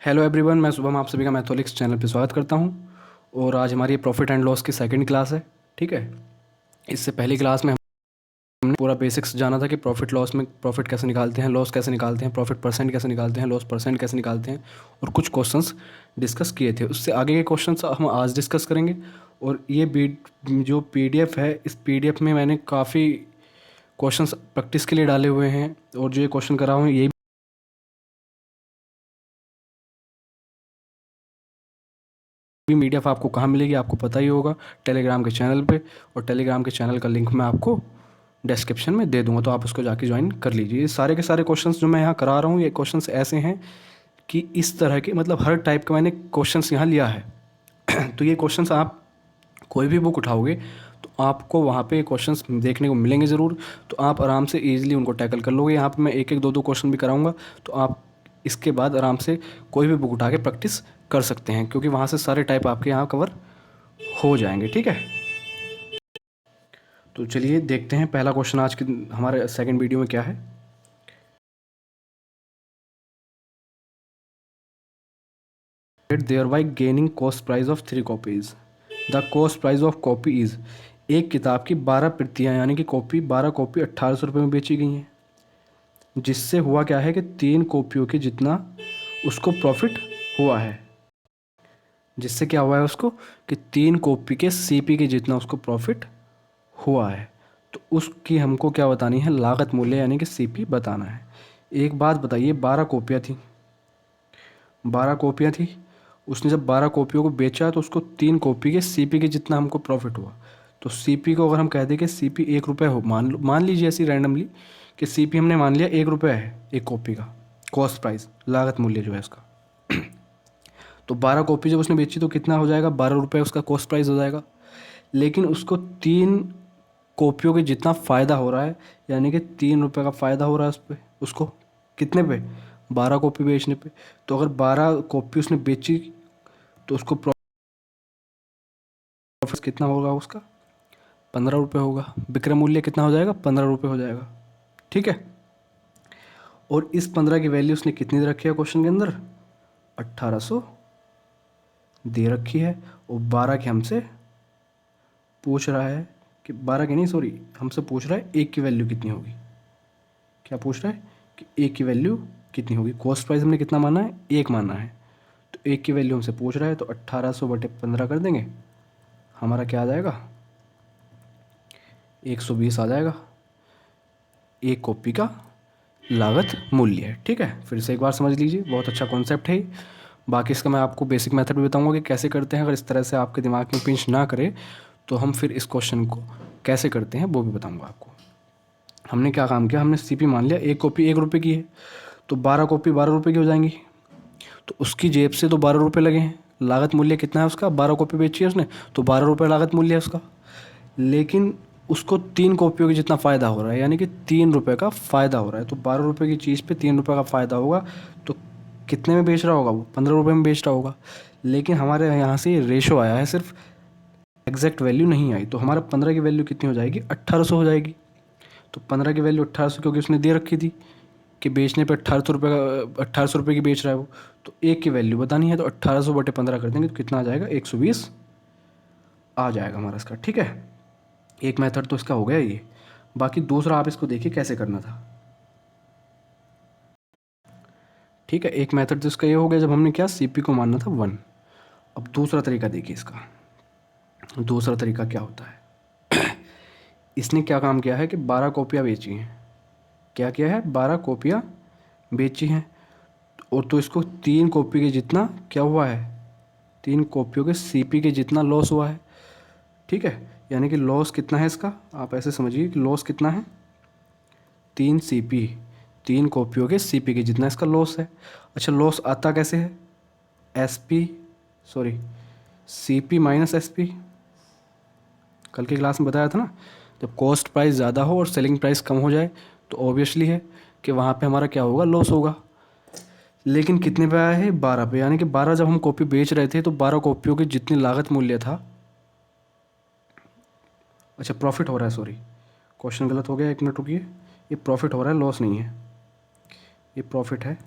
Hello everyone, मैं शुभम आप सभी का मैथोलिक्स चैनल पे स्वागत करता हूं। और आज हमारी प्रॉफिट एंड लॉस की सेकंड क्लास है। ठीक है, इससे पहली क्लास में हमने पूरा बेसिक्स जाना था कि प्रॉफिट लॉस में प्रॉफिट कैसे निकालते हैं, लॉस कैसे निकालते हैं, प्रॉफिट परसेंट कैसे निकालते हैं, लॉस परसेंट कैसे निकालते हैं, और कुछ क्वेश्चंस डिस्कस किए थे। उससे आगे के क्वेश्चंस हम आज डिस्कस करेंगे। और ये जो PDF है, इस PDF में मैंने काफ़ी क्वेश्चंस प्रैक्टिस के लिए डाले हुए हैं। और जो ये क्वेश्चन करा हूँ ये भी PDF आपको कहाँ मिलेगी, आपको पता ही होगा, टेलीग्राम के चैनल पे। और टेलीग्राम के चैनल का लिंक मैं आपको डिस्क्रिप्शन में दे दूंगा, तो आप उसको जाके ज्वाइन कर लीजिए। ये सारे के सारे क्वेश्चंस जो मैं यहाँ करा रहा हूँ, ये क्वेश्चंस ऐसे हैं कि इस तरह के, मतलब हर टाइप का मैंने क्वेश्चंस यहाँ लिया है। तो ये क्वेश्चंस आप कोई भी बुक उठाओगे तो आपको वहाँ पे क्वेश्चंस देखने को मिलेंगे ज़रूर। तो आप आराम से ईजिली उनको टैकल कर लोगे। यहाँ पे मैं एक एक दो दो क्वेश्चन भी कराऊंगा, तो आप इसके बाद आराम से कोई भी बुक उठा के प्रैक्टिस कर सकते हैं, क्योंकि वहाँ से सारे टाइप आपके यहाँ कवर हो जाएंगे। ठीक है, तो चलिए देखते हैं पहला क्वेश्चन आज के हमारे सेकंड वीडियो में क्या है। There by gaining cost price of 3 copies, the cost price of copy is. एक किताब की 12 प्रतियाँ यानी कि कॉपी 12 कॉपी 1800 रुपये में बेची गई हैं, जिससे हुआ क्या है कि 3 कॉपियों के जितना उसको प्रॉफिट हुआ है। जिससे क्या हुआ है उसको कि 3 कॉपी के CP के जितना उसको प्रॉफिट हुआ है। तो उसकी हमको क्या बतानी है, लागत मूल्य यानी कि CP बताना है। एक बात बताइए, 12 कॉपियाँ थी, 12 कॉपियाँ थी, उसने जब 12 कॉपियों को बेचा तो उसको 3 कॉपी के CP के जितना हमको प्रॉफिट हुआ। तो CP को अगर हम कह दें कि CP 1 रुपये हो, मान लीजिए ऐसी रैंडमली कि CP हमने मान लिया 1 रुपये है एक कॉपी का कॉस्ट प्राइस, लागत मूल्य जो है उसका। तो 12 कॉपी जब उसने बेची तो कितना हो जाएगा, 12 रुपये उसका कॉस्ट प्राइस हो जाएगा। लेकिन उसको 3 कॉपियों के जितना फ़ायदा हो रहा है, यानी कि 3 रुपये का फ़ायदा हो रहा है उस पर, उसको कितने पे, 12 कॉपी बेचने पे। तो अगर 12 कॉपी उसने बेची तो उसको प्रॉफिट कितना होगा उसका, 15 रुपये होगा। विक्रय मूल्य कितना हो जाएगा, 15 रुपये हो जाएगा। ठीक है, और इस 15 की वैल्यू उसने कितनी दे रखी है क्वेश्चन के अंदर, 1800 दे रखी है। और 12 की हमसे पूछ रहा है कि 12 की नहीं, सॉरी, हमसे पूछ रहा है एक की वैल्यू कितनी होगी। क्या पूछ रहा है कि एक की वैल्यू कितनी होगी। कॉस्ट प्राइस हमने कितना माना है, 1 माना है, तो एक की वैल्यू हमसे पूछ रहा है, तो 1800 बटे 15 कर देंगे, हमारा क्या आ जाएगा, 120 आ जाएगा। एक कॉपी का लागत मूल्य है। ठीक है, फिर से एक बार समझ लीजिए, बहुत अच्छा कॉन्सेप्ट है। बाकी इसका मैं आपको बेसिक मेथड भी बताऊंगा कि कैसे करते हैं। अगर इस तरह से आपके दिमाग में पिंच ना करे तो हम फिर इस क्वेश्चन को कैसे करते हैं वो भी बताऊंगा आपको। हमने क्या काम किया, हमने CP मान लिया एक कॉपी 1 रुपये की है, तो 12 कॉपी 12 रुपये की हो जाएंगी। तो उसकी जेब से तो 12 रुपये लगे हैं। लागत मूल्य कितना है उसका, 12 कॉपी बेची है उसने, तो 12 रुपये लागत मूल्य है उसका। लेकिन उसको 3 कॉपियों की जितना फ़ायदा हो रहा है, यानी कि 3 रुपये का फ़ायदा हो रहा है। तो 12 रुपये की चीज़ पे 3 रुपये का फ़ायदा होगा, तो कितने में बेच रहा होगा वो, 15 रुपये में बेच रहा होगा। लेकिन हमारे यहाँ से रेशो आया है, सिर्फ एग्जैक्ट वैल्यू नहीं आई। तो हमारा 15 की वैल्यू कितनी हो जाएगी, 1800 हो जाएगी। तो 15 की वैल्यू 1800 क्योंकि उसने दे रखी थी कि बेचने पे 1800 रुपये का, 1800 रुपये की बेच रहा है वो। तो एक की वैल्यू बतानी है, तो 1800 बटे 15 कर देंगे तो कितना आ जाएगा, 120 आ जाएगा हमारा इसका। ठीक है, एक मेथड तो इसका हो गया ये। बाकी दूसरा आप इसको देखिए कैसे करना था। ठीक है, एक मेथड तो इसका ये हो गया जब हमने क्या, CP को मानना था 1। अब दूसरा तरीका देखिए इसका। दूसरा तरीका क्या होता है, इसने क्या काम किया है कि 12 कॉपियाँ बेची हैं। क्या किया है, 12 कॉपियाँ बेची हैं। और तो इसको 3 कॉपी के जितना क्या हुआ है, 3 कॉपियों के CP के जितना लॉस हुआ है। ठीक है, यानी कि लॉस कितना है इसका, आप ऐसे समझिए कि लॉस कितना है, 3 CP, 3 कॉपियों के CP के जितना इसका लॉस है। अच्छा, लॉस आता कैसे है, SP, sorry, CP minus SP। कल की क्लास में बताया था ना, जब कॉस्ट प्राइस ज़्यादा हो और सेलिंग प्राइस कम हो जाए तो ऑब्वियसली है कि वहाँ पे हमारा क्या होगा, लॉस होगा। लेकिन कितने पे आया है, 12 पे, यानी कि 12 जब हम कॉपी बेच रहे थे तो 12 कॉपियों की जितनी लागत मूल्य था, अच्छा प्रॉफिट हो रहा है, सॉरी क्वेश्चन गलत हो गया, एक मिनट रुकिए। ये प्रॉफिट हो रहा है, लॉस नहीं है, ये प्रॉफिट है।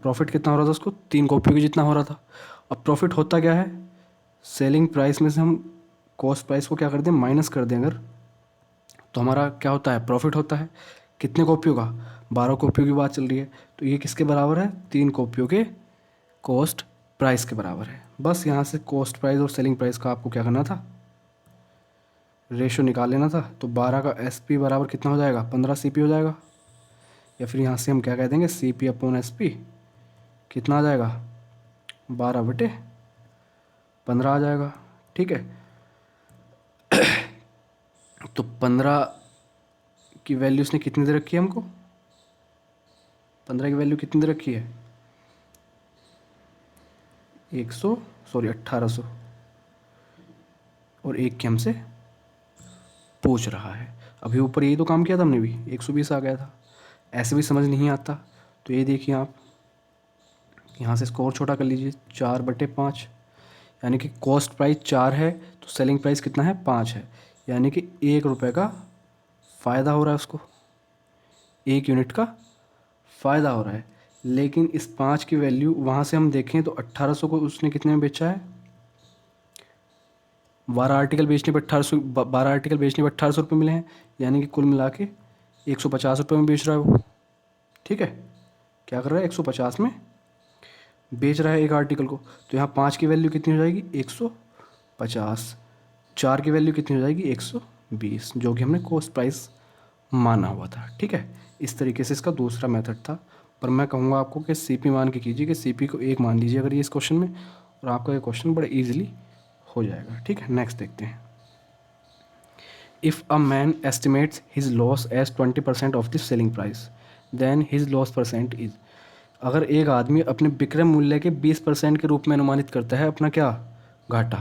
प्रॉफिट कितना हो रहा था उसको, 3 कॉपियों के जितना हो रहा था। अब प्रॉफिट होता क्या है, सेलिंग प्राइस में से हम कॉस्ट प्राइस को क्या कर दें, माइनस कर दें अगर, तो हमारा क्या होता है, प्रॉफिट होता है। कितने कॉपियों का, 12 कॉपियों की बात चल रही है, तो ये किसके बराबर है, 3 कॉपियों के कॉस्ट प्राइस के बराबर है। बस यहाँ से कॉस्ट प्राइस और सेलिंग प्राइस का आपको क्या करना था, रेशो निकाल लेना था। तो 12 का एस पी बराबर कितना हो जाएगा, 15 सी पी हो जाएगा। या फिर यहाँ से हम क्या कह देंगे, C P upon S P कितना आ जाएगा, 12/15 आ जाएगा। ठीक है, तो 15 की वैल्यू उसने कितनी दे रखी है हमको, 15 की वैल्यू कितनी दे रखी है, 100, सॉरी 1800, और 1 की हमसे पूछ रहा है। अभी ऊपर यही तो काम किया था हमने भी, 120 आ गया था। ऐसे भी समझ नहीं आता तो ये देखिए आप, यहाँ से इसको और छोटा कर लीजिए, 4/5, यानी कि कॉस्ट प्राइस 4 है तो सेलिंग प्राइस कितना है, 5 है, यानी कि 1 रुपये का फ़ायदा हो रहा है उसको, 1 यूनिट का फ़ायदा हो रहा है। लेकिन इस 5 की वैल्यू वहाँ से हम देखें तो 1800 को उसने कितने में बेचा है, 12 आर्टिकल बेचने पर 1800, 12 आर्टिकल बेचने पर 1800 रुपये मिले हैं, यानी कि कुल मिला के 150 रुपये में बेच रहा है वो। ठीक है, क्या कर रहा है, 150 में बेच रहा है एक आर्टिकल को। तो यहाँ 5 की वैल्यू कितनी हो जाएगी, 150, 4 की वैल्यू कितनी हो जाएगी, 120, जो कि हमने कॉस्ट प्राइस माना हुआ था। ठीक है, इस तरीके से इसका दूसरा मेथड था। पर मैं कहूँगा आपको कि सीपी मान के कीजिए, कि सीपी को 1 मान लीजिए अगर ये इस क्वेश्चन में, और आपका ये क्वेश्चन बड़ा ईजिली हो जाएगा। ठीक है, नेक्स्ट देखते हैं। If a man estimates his loss as 20% of the selling price, then his loss percent is. अगर एक आदमी अपने विक्रय मूल्य के 20% के रूप में अनुमानित करता है अपना क्या, घाटा,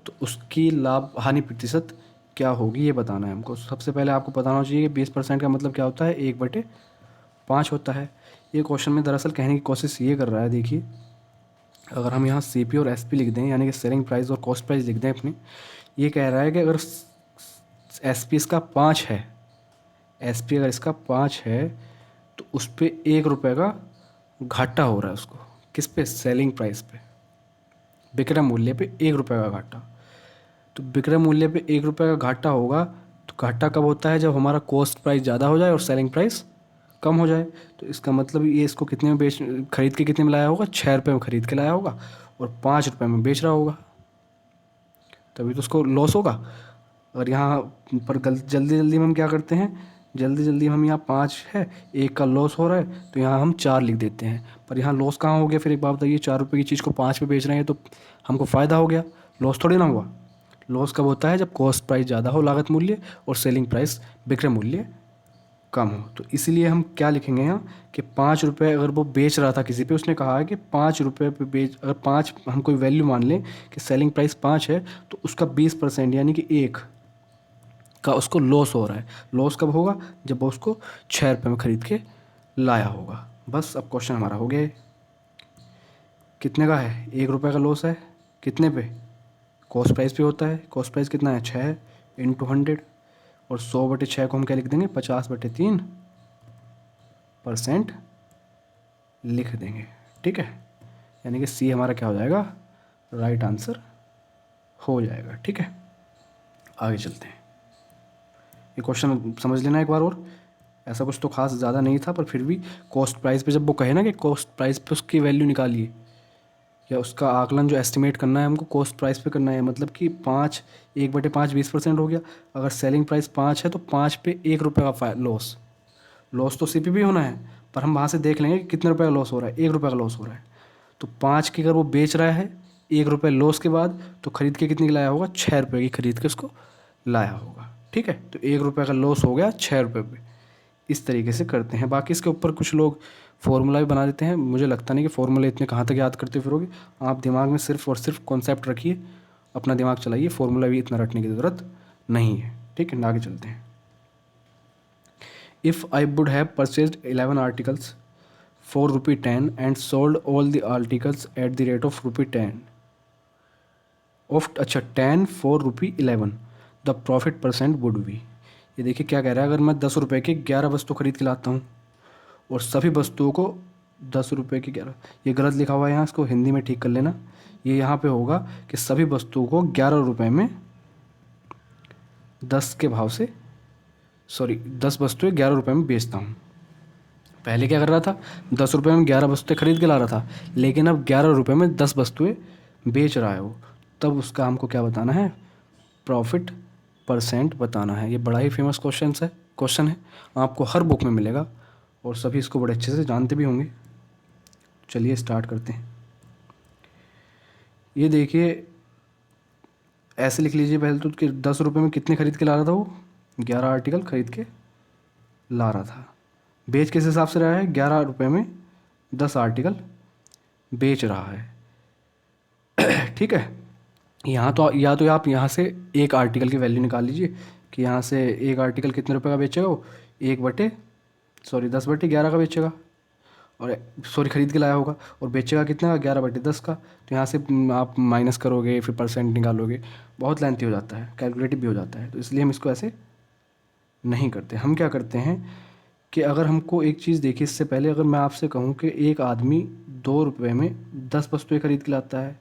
तो उसकी लाभ हानि प्रतिशत क्या होगी, ये बताना है हमको। सबसे पहले आपको बताना चाहिए कि 20% का मतलब क्या होता है, 1/5 होता है। ये क्वेश्चन में दरअसल कहने की कोशिश ये कर रहा है, देखिए अगर हम यहाँ सी पी और एस पी लिख दें, यानी कि सेलिंग प्राइस और कॉस्ट प्राइस लिख दें अपनी, ये कह रहा है कि अगर एस पी इसका 5 है, एस पी अगर इसका 5 है तो उस पर 1 रुपये का घाटा हो रहा है उसको, किस पे, सेलिंग प्राइस पे, विक्रय मूल्य पे 1 रुपये का घाटा। तो विक्रय मूल्य पे 1 रुपये का घाटा होगा, तो घाटा कब होता है, जब हमारा कॉस्ट प्राइस ज़्यादा हो जाए और सेलिंग प्राइस कम हो जाए। तो इसका मतलब ये इसको कितने में बेच, खरीद के कितने में लाया होगा, 6 रुपये में खरीद के लाया होगा और 5 रुपये में बेच रहा होगा, तभी तो उसको लॉस होगा। और यहाँ पर जल्दी जल्दी में हम क्या करते हैं, जल्दी जल्दी हम यहाँ 5 है, 1 का लॉस हो रहा है तो यहाँ हम 4 लिख देते हैं। पर यहाँ लॉस कहाँ हो गया, फिर एक बात बताइए, 4 रुपये की चीज़ को 5 पे बेच रहे हैं तो हमको फ़ायदा हो गया, लॉस थोड़ी ना हुआ। लॉस कब होता है, जब कॉस्ट प्राइस ज़्यादा हो, लागत मूल्य, और सेलिंग प्राइस, विक्रय मूल्य कम हो। तो इसीलिए हम क्या लिखेंगे यहाँ कि 5 रुपये अगर वो बेच रहा था किसी पे, उसने कहा है कि 5 रुपये पे बेच, अगर 5 हम कोई वैल्यू मान लें कि सेलिंग प्राइस 5 है, तो उसका 20% यानी कि 1 का उसको लॉस हो रहा है। लॉस कब होगा, जब वो उसको 6 रुपये में ख़रीद के लाया होगा। बस अब क्वेश्चन हमारा हो गया है, कितने का है, 1 रुपये का लॉस है, कितने पे, कॉस्ट प्राइस पे होता है। कॉस्ट प्राइस कितना है, 6 इंटू 100, और 100/6 को हम क्या लिख देंगे, 50/3% लिख देंगे। ठीक है, यानी कि सी हमारा क्या हो जाएगा, राइट आंसर हो जाएगा। ठीक है, आगे चलते हैं। ये क्वेश्चन समझ लेना एक बार और, ऐसा कुछ तो खास ज़्यादा नहीं था, पर फिर भी कॉस्ट प्राइस पे जब वो कहे ना कि कॉस्ट प्राइस पे उसकी वैल्यू निकालिए, या उसका आकलन जो एस्टिमेट करना है हमको कॉस्ट प्राइस पे करना है, मतलब कि 5, 1/5 20% हो गया। अगर सेलिंग प्राइस 5 है तो 5 पे 1 रुपये का लॉस, लॉस तो सी पी भी होना है, पर हम वहाँ से देख लेंगे कि कितने रुपये का लॉस हो रहा है, 1 रुपये का लॉस हो रहा है। तो 5 की अगर वो बेच रहा है 1 रुपये लॉस के बाद, तो खरीद के कितने की लाया होगा, 6 रुपये की खरीद के उसको लाया होगा। ठीक है, तो 1 रुपये का लॉस हो गया 6 रुपये पे। इस तरीके से करते हैं। बाकी इसके ऊपर कुछ लोग फॉर्मूला भी बना देते हैं, मुझे लगता नहीं कि फॉर्मूले इतने कहाँ तक याद करते फिरोगे। आप दिमाग में सिर्फ और सिर्फ कॉन्सेप्ट रखिए, अपना दिमाग चलाइए, फॉर्मूला भी इतना रटने की ज़रूरत नहीं है। ठीक है, आगे चलते हैं। If I would have purchased 11 articles for ₹10 and sold all the articles at the rate of ₹10 of, अच्छा 10 for ₹11, the profit percent would be. ये देखिए क्या कह रहा है, अगर मैं 10 रुपये के 11 वस्तु खरीद के लाता हूँ और सभी वस्तुओं को 10 रुपये की 11, ये गलत लिखा हुआ है यहाँ, इसको हिंदी में ठीक कर लेना। ये यहाँ पे होगा कि सभी वस्तुओं को 11 रुपये में 10 के भाव से, सॉरी 10 वस्तुएं 11 रुपये में बेचता हूँ। पहले क्या कर रहा था, 10 रुपये में 11 वस्तुएं खरीद के ला रहा था, लेकिन अब 11 रुपये में 10 वस्तुएं बेच रहा है वो, तब उसका हमको क्या बताना है, प्रॉफिट परसेंट बताना है। ये बड़ा ही फेमस क्वेश्चन है, आपको हर बुक में मिलेगा और सभी इसको बड़े अच्छे से जानते भी होंगे। चलिए स्टार्ट करते हैं। ये देखिए, ऐसे लिख लीजिए पहले तो कि 10 रुपये में कितने खरीद के ला रहा था वो, 11 आर्टिकल खरीद के ला रहा था। बेच किस हिसाब से रहा है, 11 रुपये में 10 आर्टिकल बेच रहा है। ठीक है, यहाँ तो या तो आप यहाँ से एक आर्टिकल की वैल्यू निकाल लीजिए कि यहाँ से एक आर्टिकल कितने रुपए का बेचेगा वो, 10/11 का बेचेगा, और सॉरी खरीद के लाया होगा, और बेचेगा कितना का, 11/10 का। तो यहाँ से आप माइनस करोगे, फिर परसेंट निकालोगे, बहुत लेंथी हो जाता है, कैलकुलेटिव भी हो जाता है, तो इसलिए हम इसको ऐसे नहीं करते। हम क्या करते हैं कि अगर हमको एक चीज़ देखिए, इससे पहले अगर मैं आपसे कहूँ कि एक आदमी 2 रुपये में 10 वस्तुएं खरीद के लाता है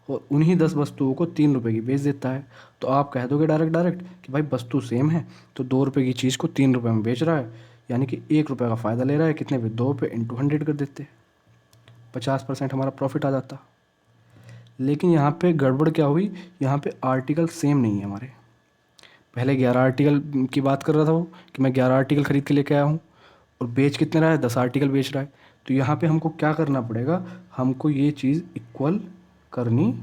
और उन्हीं 10 वस्तुओं को 3 रुपये की बेच देता है, तो आप कह दोगे डायरेक्ट कि भाई वस्तु सेम है, तो 2 रुपये की चीज़ को 3 रुपये में बेच रहा है, यानी कि 1 रुपये का फ़ायदा ले रहा है। कितने पे, 2 पे इंटू 100 कर देते, 50% हमारा प्रॉफिट आ जाता। लेकिन यहाँ पे गड़बड़ क्या हुई, यहाँ पे आर्टिकल सेम नहीं है हमारे। पहले 11 आर्टिकल की बात कर रहा था वो, कि मैं 11 आर्टिकल खरीद के लेके आया हूँ, और बेच कितने रहा है, 10 आर्टिकल बेच रहा है। तो यहाँ पे हमको क्या करना पड़ेगा, हमको ये चीज़ इक्वल करनी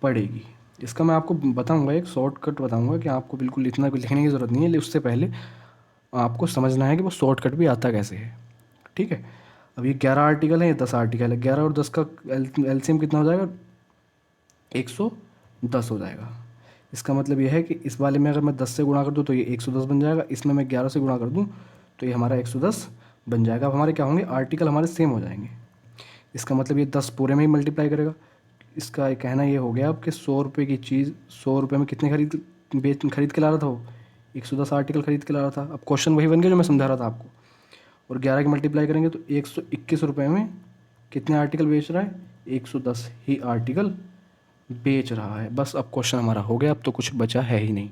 पड़ेगी। इसका मैं आपको बताऊंगा, एक शॉर्टकट बताऊंगा कि आपको बिल्कुल इतना लिखने की ज़रूरत नहीं है, लेकिन उससे पहले आपको समझना है कि वो शॉर्टकट भी आता कैसे है। ठीक है, अब ये 11 आर्टिकल है, ये 10 आर्टिकल है, 11 और 10 का एलसीएम कितना हो जाएगा, 110 हो जाएगा। इसका मतलब ये है कि इस वाले में अगर मैं 10 से गुणा कर दूँ तो ये 110 बन जाएगा, इसमें मैं 11 से गुणा कर दूँ तो ये हमारा 110 बन जाएगा। अब हमारे क्या होंगे, आर्टिकल हमारे सेम हो जाएंगे। इसका मतलब ये 10 पूरे में ही मल्टीप्लाई करेगा। इसका कहना ये हो गया अब कि 100 रुपये की चीज़ 100 रुपये में कितने खरीद के ला रहा था वो, 110 आर्टिकल खरीद के ला रहा था। अब क्वेश्चन वही बन गया जो मैं समझा रहा था आपको, और 11 की मल्टीप्लाई करेंगे तो 121 रुपये में कितने आर्टिकल बेच रहा है, 110 ही आर्टिकल बेच रहा है। बस अब क्वेश्चन हमारा हो गया, अब तो कुछ बचा है ही नहीं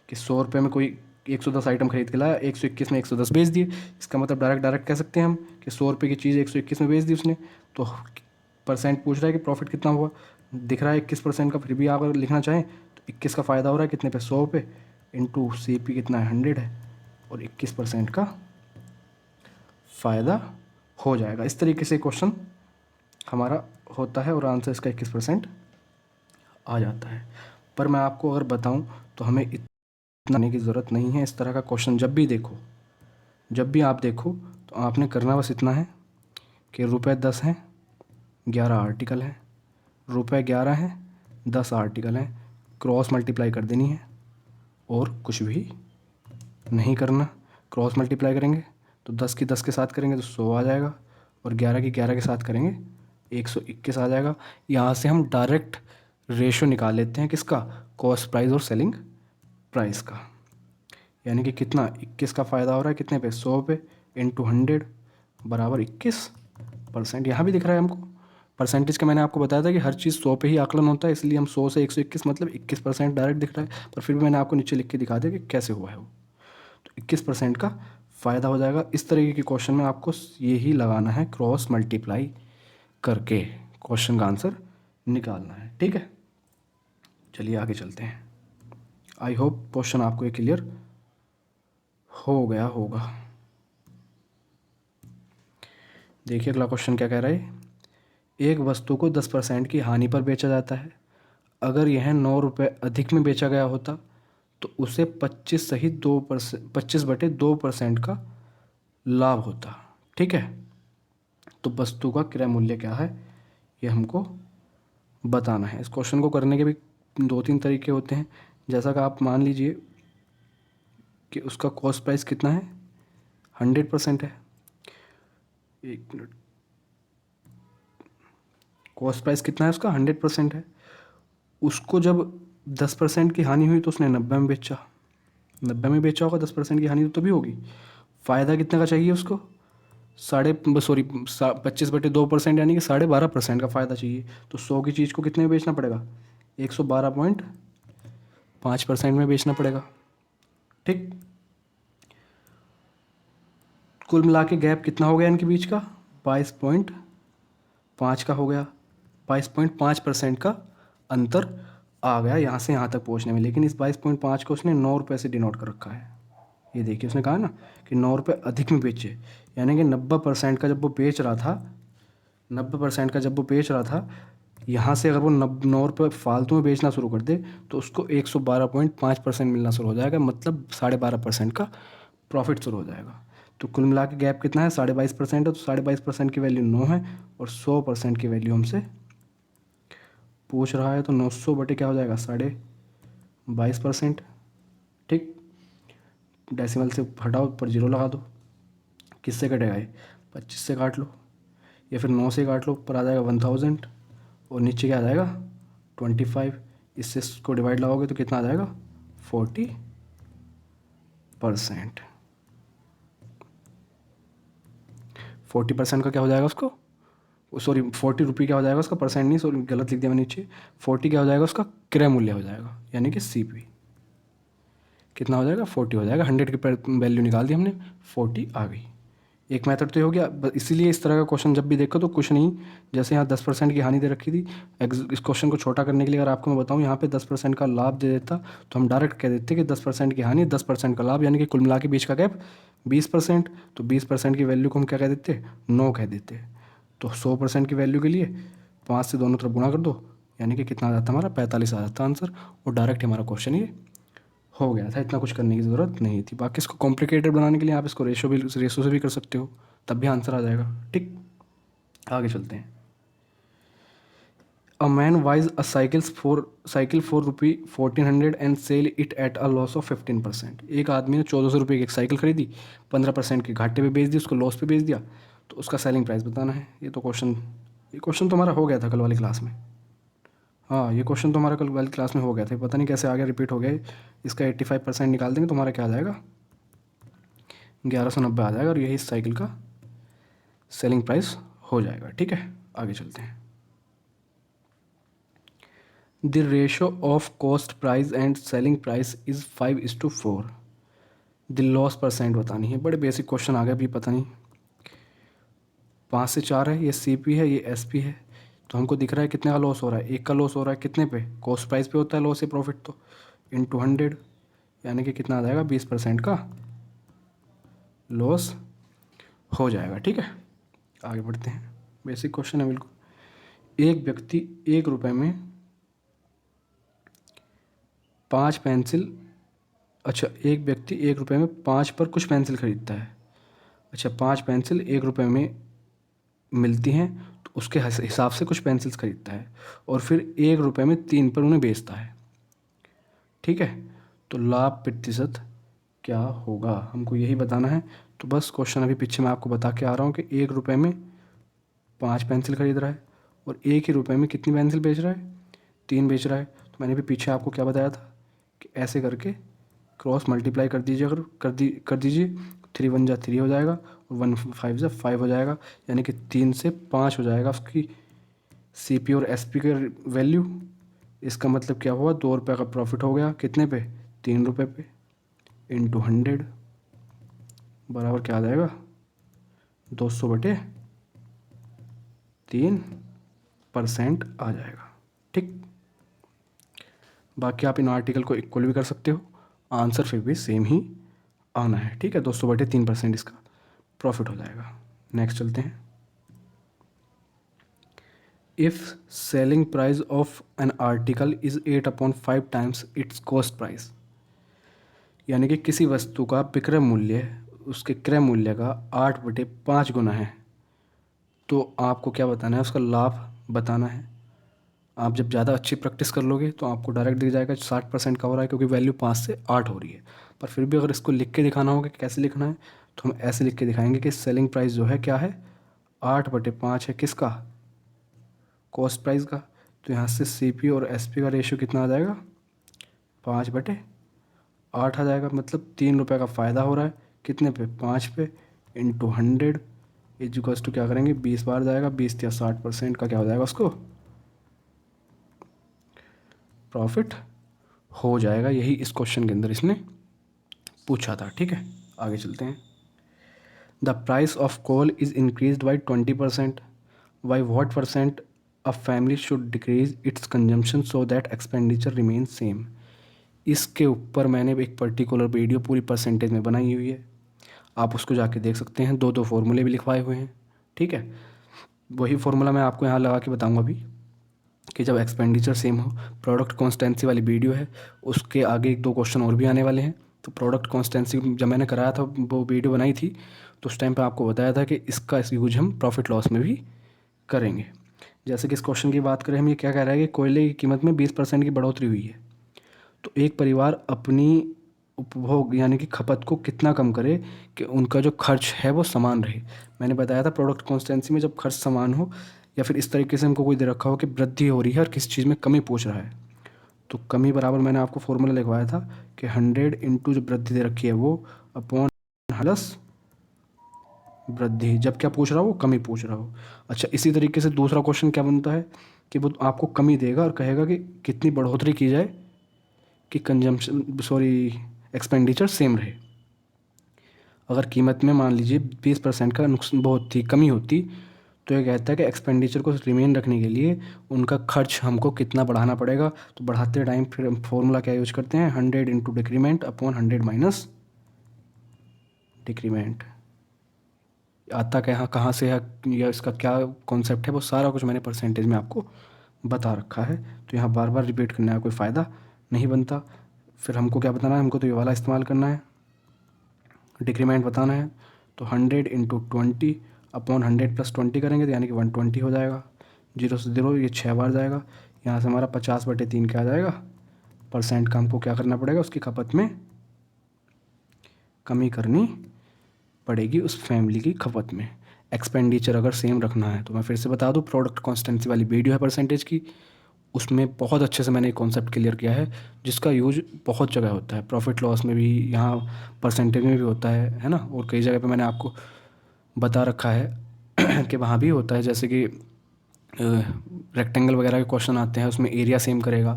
कि 100 रुपये में कोई 110 आइटम खरीद के लाया, 121 में 110 बेच दिए। इसका मतलब डायरेक्ट कह सकते हैं हम कि 100 रुपये की चीज़ 121 में बेच दी उसने, तो परसेंट पूछ रहा है कि प्रॉफिट कितना हुआ, दिख रहा है 21% का, फिर भी आप अगर लिखना चाहें तो 21 का फ़ायदा हो रहा है कितने पे, 100 पे, इंटू CP कितना है, 100 है, और 21% का फ़ायदा हो जाएगा। इस तरीके से क्वेश्चन हमारा होता है और आंसर इसका 21% आ जाता है। पर मैं आपको अगर बताऊं तो हमें इतना की ज़रूरत नहीं है। इस तरह का क्वेश्चन जब भी आप देखो तो आपने करना बस इतना है कि ₹10 हैं, 11 आर्टिकल हैं, ₹11 हैं, 10 आर्टिकल हैं, क्रॉस मल्टीप्लाई कर देनी है और कुछ भी नहीं करना। क्रॉस मल्टीप्लाई करेंगे तो 10 की 10 के साथ करेंगे तो 100 आ जाएगा, और 11 की 11 के साथ करेंगे 121 आ जाएगा। यहाँ से हम डायरेक्ट रेशो निकाल लेते हैं किसका, कॉस्ट प्राइस और सेलिंग प्राइस का, यानी कि कितना 21 का फ़ायदा हो रहा है कितने पे, 100 पे, इंटू 100 बराबर 21%। यहाँ भी दिख रहा है हमको परसेंटेज का, मैंने आपको बताया था कि हर चीज़ 100 पे ही आकलन होता है, इसलिए हम 100 से 121 मतलब 21% डायरेक्ट दिख रहा है, पर फिर भी मैंने आपको नीचे लिख के दिखा दिया कि कैसे हुआ है वो। तो 21% का फ़ायदा हो जाएगा। इस तरीके के क्वेश्चन में आपको यही लगाना है, क्रॉस मल्टीप्लाई करके क्वेश्चन का आंसर निकालना है। ठीक है, चलिए आगे चलते हैं। आई होप क्वेश्चन आपको ये क्लियर हो गया होगा। देखिए अगला क्वेश्चन क्या कह रहा है, एक वस्तु को 10% की हानि पर बेचा जाता है। अगर यह 9 रुपये अधिक में बेचा गया होता तो उसे 25 सहित 2%, 25/2% का लाभ होता। ठीक है, तो वस्तु का क्रय मूल्य क्या है ये हमको बताना है। इस क्वेश्चन को करने के भी 2-3 तरीके होते हैं। जैसा कि आप मान लीजिए कि उसका कॉस्ट प्राइस कितना है, 100% है। एक मिनट, कॉस्ट प्राइस कितना है उसका, 100% है। उसको जब 10% की हानि हुई तो उसने 90 में बेचा, 90 में बेचा होगा, 10% की हानि तो तभी होगी। फ़ायदा कितने का चाहिए उसको, 25/2% यानी कि 12.5% का फ़ायदा चाहिए। तो 100 की चीज़ को कितने में बेचना पड़ेगा? 112.5% में बेचना पड़ेगा। ठीक, कुल मिला के गैप कितना हो गया इनके बीच का? 22.5 का हो गया। 22.5% का अंतर आ गया यहाँ से यहाँ तक पहुँचने में। लेकिन इस 22.5 को उसने 9 रुपये से डिनोट कर रखा है। ये देखिए, उसने कहा ना कि 9 रुपये अधिक में बेचे, यानी कि 90% का जब वो बेच रहा था, 90% का जब वो बेच रहा था, यहाँ से अगर वो 9 रुपये फालतू में बेचना शुरू कर दे तो उसको 112.5% मिलना शुरू हो जाएगा, मतलब 12.5% का प्रॉफिट शुरू हो जाएगा। तो कुल मिला के गैप कितना है? 22.5% है। तो 22% की वैल्यू 9 है और 100% की वैल्यू हमसे पूछ रहा है, तो 900 बटे क्या हो जाएगा? 22.5%। ठीक, डेसिमल से हटाओ, पर जीरो लगा दो। किससे कटेगा ये? 25 से काट लो, या फिर 9 से काट लो, ऊपर आ जाएगा 1000 और नीचे क्या आ जाएगा? 25। इससे इसको डिवाइड लगाओगे तो कितना आ जाएगा? 40%। 40% का क्या हो जाएगा उसको? सॉरी, 40 रुपये क्या हो जाएगा उसका? परसेंट नहीं, सॉरी गलत लिख दिया मैंने नीचे। 40 क्या हो जाएगा उसका? क्रय मूल्य हो जाएगा, यानी कि CP कितना हो जाएगा? 40 हो जाएगा। 100 की वैल्यू निकाल दी हमने, 40 आ गई। एक मेथड तो ये हो गया। इसीलिए इस तरह का क्वेश्चन जब भी देखो तो कुछ नहीं, जैसे यहाँ 10% की हानि दे रखी थी, इस क्वेश्चन को छोटा करने के लिए अगर आपको मैं बताऊँ यहाँ पे 10% का लाभ दे देता तो हम डायरेक्ट कह देते कि 10% की हानि, 10% का लाभ, यानी कि कुल मिला के बीच का गैप 20%। तो 20% की वैल्यू को हम क्या कह देते? 9 कह देते। तो 100% की वैल्यू के लिए 5 से दोनों तरफ गुणा कर दो, यानी कि कितना आ जाता हमारा? 45 आ जाता आंसर। और डायरेक्ट हमारा क्वेश्चन ये हो गया था। इतना कुछ करने की ज़रूरत नहीं थी। बाकी इसको कॉम्प्लिकेटेड बनाने के लिए आप इसको रेशो से भी कर सकते हो, तब भी आंसर आ जाएगा। ठीक, आगे चलते हैं। A man buys a cycle for rupee 1400 and sell it at a loss of 15%। एक आदमी ने 1400 रुपये की एक साइकिल खरीदी, 15% के घाटे पे बेच दी, उसको लॉस पे बेच दिया, तो उसका सेलिंग प्राइस बताना है। ये क्वेश्चन तो हमारा हो गया था कल वाली क्लास में। हाँ, ये क्वेश्चन तो हमारा कल वाली क्लास में हो गया था, पता नहीं कैसे आ गया, रिपीट हो गया। इसका 85% निकाल देंगे तो हमारा क्या आ जाएगा? 1190 आ जाएगा, और यही इस साइकिल का सेलिंग प्राइस हो जाएगा। ठीक है, आगे चलते हैं। The ratio of cost price and selling price is 5:4। The loss percent बतानी है। बड़े बेसिक क्वेश्चन आ गए अभी, पता नहीं 5 से 4 है, ये CP है, ये SP है। तो हमको दिख रहा है कितने का लॉस हो रहा है? एक का लॉस हो रहा है कितने पे? कॉस्ट प्राइस पे होता है लॉस या प्रॉफिट, तो इंटू 100, यानी कि कितना आ जाएगा? 20% का लॉस हो जाएगा। ठीक है, आगे बढ़ते हैं। बेसिक क्वेश्चन है बिल्कुल। एक व्यक्ति 1 रुपये में 5 पेंसिल, अच्छा, एक व्यक्ति 1 रुपये में 5 पर कुछ पेंसिल खरीदता है। अच्छा, 5 पेंसिल 1 रुपये में मिलती हैं, तो उसके हिसाब से कुछ पेंसिल्स खरीदता है, और फिर 1 रुपये में 3 पर उन्हें बेचता है। ठीक है, तो लाभ प्रतिशत क्या होगा, हमको यही बताना है। तो बस क्वेश्चन अभी पीछे मैं आपको बता के आ रहा हूँ कि 1 रुपये में 5 पेंसिल खरीद रहा है, और 1 ही रुपये में कितनी पेंसिल बेच रहा है? 3 बेच रहा है। तो मैंने भी पीछे आपको क्या बताया था कि ऐसे करके क्रॉस मल्टीप्लाई कर दीजिए, अगर कर दीजिए, 3 × 1 = 3 हो जाएगा, और 1 × 5 = 5 हो जाएगा, यानी कि 3 से 5 हो जाएगा उसकी CP और SP के वैल्यू। इसका मतलब क्या हुआ? 2 रुपये का प्रॉफिट हो गया, कितने पे? 3 रुपये पे, इंटू 100 बराबर क्या आ जाएगा? 200/3% आ जाएगा। ठीक, बाकी आप इन आर्टिकल को इक्वल भी कर सकते हो, आंसर फिर भी सेम ही आना है। ठीक है, 200/3% इसका प्रॉफिट हो जाएगा। नेक्स्ट चलते हैं। If selling price of an article is 8/5 times it's cost price, यानी कि किसी वस्तु का विक्रय मूल्य उसके क्रय मूल्य का 8/5 गुना है, तो आपको क्या बताना है? उसका लाभ बताना है। आप जब ज़्यादा अच्छी प्रैक्टिस कर लोगे तो आपको डायरेक्ट दिख जाएगा 60% का हो रहा है, क्योंकि वैल्यू 5 से 8 हो रही है। पर फिर भी अगर इसको लिख के दिखाना होगा कि कैसे लिखना है, तो हम ऐसे लिख के दिखाएंगे कि सेलिंग प्राइस जो है क्या है? 8/5 है, किसका? कॉस्ट प्राइस का। तो यहाँ से CP और SP का रेशियो कितना आ जाएगा? 5/8 आ जाएगा, मतलब 3 रुपये का फ़ायदा हो रहा है, कितने पे? 5 पे, इंटू 100 इक्वल्स टू क्या करेंगे, 20 बार जाएगा, 20 या 60% का क्या हो जाएगा उसको प्रॉफिट हो जाएगा। यही इस क्वेश्चन के अंदर इसने पूछा था। ठीक है, आगे चलते हैं। The price of coal is increase by 20%, by what percent a family should decrease its consumption so that expenditure remain same. इसके ऊपर मैंने एक पर्टिकुलर वीडियो पूरी परसेंटेज में बनाई हुई है, आप उसको जाके देख सकते हैं। दो दो फॉर्मूले भी लिखवाए हुए हैं। ठीक है, वही फार्मूला मैं आपको यहाँ लगा के बताऊँगा अभी कि जब एक्सपेंडिचर सेम हो। प्रोडक्ट कॉन्स्टेंसी वाली वीडियो है, उसके आगे एक दो क्वेश्चन और भी आने वाले हैं। तो प्रोडक्ट कॉन्स्टेंसी जब मैंने कराया था, वो वीडियो बनाई थी, तो उस टाइम पे आपको बताया था कि इसका यूज हम प्रॉफिट लॉस में भी करेंगे। जैसे कि इस क्वेश्चन की बात करें, हम ये क्या कह रहा है कि कोयले की कीमत में 20% की बढ़ोतरी हुई है, तो एक परिवार अपनी उपभोग यानी कि खपत को कितना कम करे कि उनका जो खर्च है वो समान रहे। मैंने बताया था प्रोडक्ट कॉन्स्टेंसी में जब खर्च समान हो, या फिर इस तरीके से हमको कोई दे रखा हो कि वृद्धि हो रही है और किसी चीज़ में कमी पूछ रहा है, तो कमी बराबर मैंने आपको फॉर्मूला लिखवाया था कि 100 इंटू जो वृद्धि दे रखी है वो अपॉन प्लस वृद्धि, जब क्या पूछ रहा हो, वो कमी पूछ रहा हो। अच्छा, इसी तरीके से दूसरा क्वेश्चन क्या बनता है कि वो आपको कमी देगा और कहेगा कि कितनी बढ़ोतरी की जाए कि कंजम्पशन एक्सपेंडिचर सेम रहे। अगर कीमत में मान लीजिए 20% का नुकसान बहुत थी कमी होती, तो ये कहता है कि एक्सपेंडिचर को रिमेन रखने के लिए उनका खर्च हमको कितना बढ़ाना पड़ेगा। तो बढ़ाते टाइम फिर हम फॉर्मूला क्या यूज करते हैं, 100 into decrement upon 100 minus decrement. आता कहाँ से है या इसका क्या कॉन्सेप्ट है, वो सारा कुछ मैंने परसेंटेज में आपको बता रखा है। तो यहाँ बार बार रिपीट करने का कोई फ़ायदा नहीं बनता। फिर हमको क्या बताना है, हमको तो ये वाला इस्तेमाल करना है, डिक्रीमेंट बताना है। तो 100 इंटू 20 अपॉन 100 प्लस 20 करेंगे तो यानी कि 120 हो जाएगा। जीरो से जीरो ये 6 बार जाएगा। यहाँ से हमारा 50/3 क्या आ जाएगा, परसेंट का हमको क्या करना पड़ेगा, उसकी खपत में कमी करनी पड़ेगी उस फैमिली की खपत में। एक्सपेंडिचर अगर सेम रखना है, तो मैं फिर से बता दूँ, प्रोडक्ट कॉन्स्टेंसी वाली वीडियो है परसेंटेज की, उसमें बहुत अच्छे से मैंने कॉन्सेप्ट क्लियर किया है, जिसका यूज बहुत जगह होता है, प्रॉफिट लॉस में भी, यहाँ परसेंटेज में भी होता है ना, और कई जगह पे मैंने आपको बता रखा है कि वहाँ भी होता है। जैसे कि रेक्टेंगल वगैरह के क्वेश्चन आते हैं, उसमें एरिया सेम करेगा।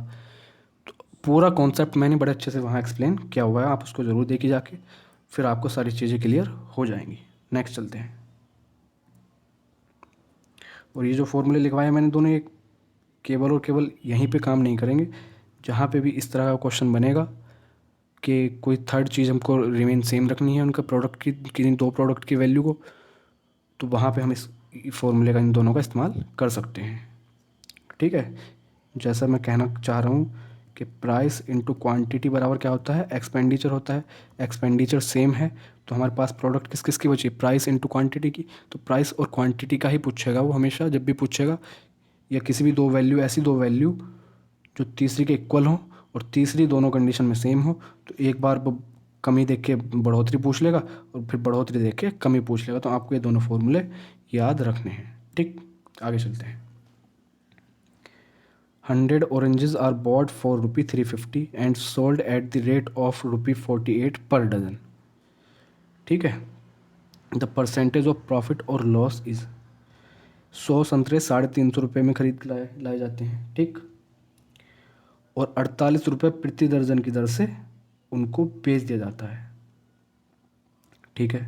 तो पूरा कॉन्सेप्ट मैंने बड़े अच्छे से वहाँ एक्सप्लेन किया हुआ है, आप उसको ज़रूर देखिए जाके, फिर आपको सारी चीज़ें क्लियर हो जाएंगी। नेक्स्ट चलते हैं। और ये जो फॉर्मूले लिखवाए मैंने दोनों, एक केवल और केवल यहीं पे काम नहीं करेंगे, जहाँ पे भी इस तरह का क्वेश्चन बनेगा कि कोई थर्ड चीज़ हमको रिमेन सेम रखनी है उनका प्रोडक्ट की, किसी दो प्रोडक्ट की वैल्यू को, तो वहाँ पे हम इस फॉर्मूले का, इन दोनों का इस्तेमाल कर सकते हैं। ठीक है, जैसा मैं कहना चाह रहा हूँ कि प्राइस इनटू क्वांटिटी बराबर क्या होता है, एक्सपेंडिचर होता है। एक्सपेंडिचर सेम है तो हमारे पास प्रोडक्ट किस किस की बची, प्राइस इनटू क्वांटिटी की। तो प्राइस और क्वांटिटी का ही पूछेगा वो हमेशा, जब भी पूछेगा, या किसी भी दो वैल्यू, ऐसी दो वैल्यू जो तीसरी के इक्वल हो और तीसरी दोनों कंडीशन में सेम हो, तो एक बार वो कमी देख के बढ़ोतरी पूछ लेगा और फिर बढ़ोतरी देख के कमी पूछ लेगा। तो आपको ये दोनों फॉर्मूले याद रखने हैं। ठीक, आगे चलते हैं। 100 oranges are bought for ₹350 and sold at the rate of ₹48 per dozen। ठीक है, द परसेंटेज ऑफ प्रॉफिट और लॉस इज, 100 संतरे 350 रुपये में खरीद के लाए लाए जाते हैं। ठीक, और 48 रुपये प्रति दर्जन की दर से उनको बेच दिया जाता है। ठीक है,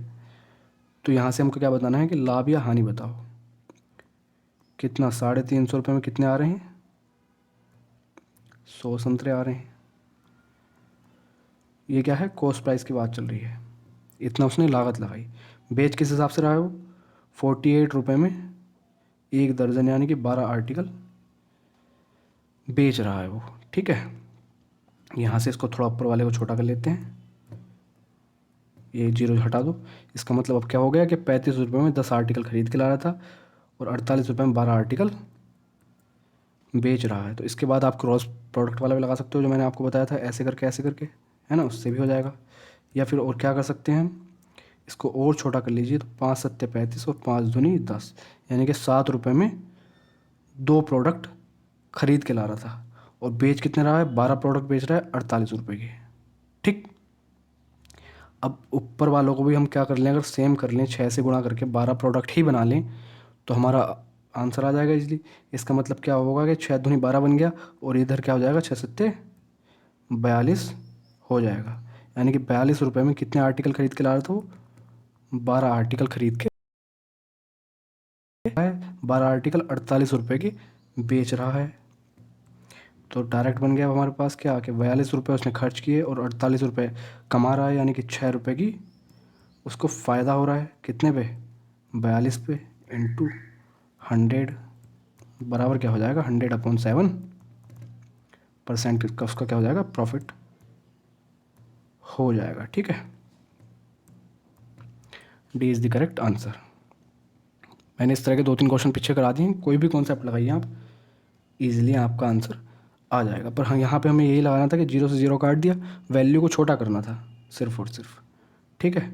तो यहाँ से हमको क्या बताना है कि लाभ या हानि बताओ। कितना, 350 रुपये में कितने आ रहे हैं, 100 संतरे आ रहे हैं। ये क्या है, कॉस्ट प्राइस की बात चल रही है, इतना उसने लागत लगाई। बेच किस हिसाब से रहा है वो, 48 रुपये में एक दर्जन यानी कि 12 आर्टिकल बेच रहा है वो। ठीक है, यहाँ से इसको थोड़ा ऊपर वाले को छोटा कर लेते हैं, ये जीरो हटा दो। इसका मतलब अब क्या हो गया कि 35 रुपये में 10 आर्टिकल खरीद के ला रहा था और 48 रुपये में 12 आर्टिकल बेच रहा है। तो इसके बाद आप क्रॉस प्रोडक्ट वाला भी लगा सकते हो, जो मैंने आपको बताया था, ऐसे करके, है ना, उससे भी हो जाएगा। या फिर और क्या कर सकते हैं हम, इसको और छोटा कर लीजिए, तो 5 सत्ते 35 और 5 दूनी 10, यानी कि 7 रुपये में दो प्रोडक्ट खरीद के ला रहा था और बेच कितने रहा है, 12 प्रोडक्ट बेच रहा है 48 रुपये के। ठीक, अब ऊपर वालों को भी हम क्या कर लें, अगर सेम कर लें 6 से गुणा करके 12 प्रोडक्ट ही बना लें तो हमारा आंसर आ जाएगा इजली। इसका मतलब क्या होगा कि 6 दूनी 12 बन गया और इधर क्या हो जाएगा 6 सत्ते 42 हो जाएगा। यानी कि 42 रुपये में कितने आर्टिकल खरीद के ला रहा था वो, 12 आर्टिकल खरीद के है, 12 आर्टिकल 48 रुपये की बेच रहा है। तो डायरेक्ट बन गया हमारे पास क्या कि 42 रुपये उसने खर्च किए और 48 रुपये कमा रहा है, यानी कि 6 रुपये की उसको फ़ायदा हो रहा है। कितने पे, 42 पे इंटू 100 बराबर क्या हो जाएगा 100/7% का उसका क्या हो जाएगा प्रॉफिट हो जाएगा। ठीक है, D is the correct answer. मैंने इस तरह के 2-3 क्वेश्चन पीछे करा दिए हैं, कोई भी कॉन्सेप्ट लगाइए आप, इजीली आपका आंसर आ जाएगा। पर हाँ, यहाँ पे हमें यही लगाना था कि 0 से 0 काट दिया, वैल्यू को छोटा करना था सिर्फ और सिर्फ। ठीक है,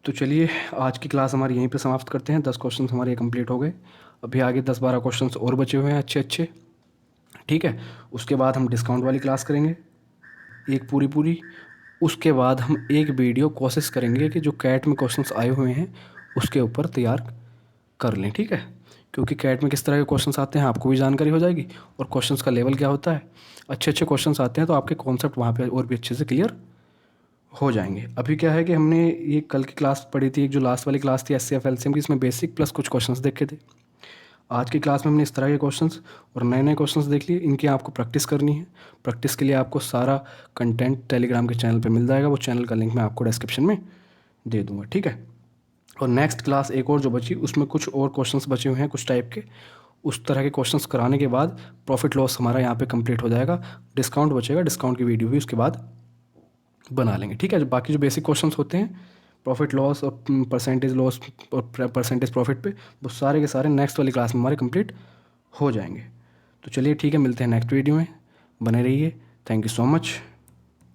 तो चलिए आज की क्लास हमारी यहीं पे समाप्त करते हैं। 10 क्वेश्चन हमारे कंप्लीट हो गए, अभी आगे 10-12 क्वेश्चन और बचे हुए हैं अच्छे अच्छे। ठीक है, उसके बाद हम डिस्काउंट वाली क्लास करेंगे एक पूरी पूरी। उसके बाद हम एक वीडियो कोशिश करेंगे कि जो कैट में क्वेश्चंस आए हुए हैं उसके ऊपर तैयार कर लें। ठीक है, क्योंकि कैट में किस तरह के क्वेश्चंस आते हैं आपको भी जानकारी हो जाएगी और क्वेश्चंस का लेवल क्या होता है। अच्छे अच्छे क्वेश्चंस आते हैं तो आपके कॉन्सेप्ट वहाँ पे और भी अच्छे से क्लियर हो जाएंगे। अभी क्या है कि हमने ये कल की क्लास पढ़ी थी, एक जो लास्ट वाली क्लास थी एचसीएफ एलसीएम की, इसमें बेसिक प्लस कुछ क्वेश्चंस देखे थे। आज की क्लास में हमने इस तरह के क्वेश्चंस और नए नए क्वेश्चंस देख लिए, इनकी आपको प्रैक्टिस करनी है। प्रैक्टिस के लिए आपको सारा कंटेंट टेलीग्राम के चैनल पे मिल जाएगा, वो चैनल का लिंक मैं आपको डिस्क्रिप्शन में दे दूँगा। ठीक है, और नेक्स्ट क्लास एक और जो बची उसमें कुछ और क्वेश्चंस बचे हुए हैं कुछ टाइप के, उस तरह के क्वेश्चंस कराने के बाद प्रॉफिट लॉस हमारा यहाँ पे कंप्लीट हो जाएगा। डिस्काउंट बचेगा, डिस्काउंट की वीडियो भी उसके बाद बना लेंगे। ठीक है, जो बाकी जो बेसिक क्वेश्चंस होते हैं प्रॉफिट लॉस और परसेंटेज लॉस और परसेंटेज प्रॉफिट पे, वो सारे के सारे नेक्स्ट वाली क्लास में हमारे कंप्लीट हो जाएंगे। तो चलिए ठीक है, मिलते हैं नेक्स्ट वीडियो में, बने रहिए। Thank you so much.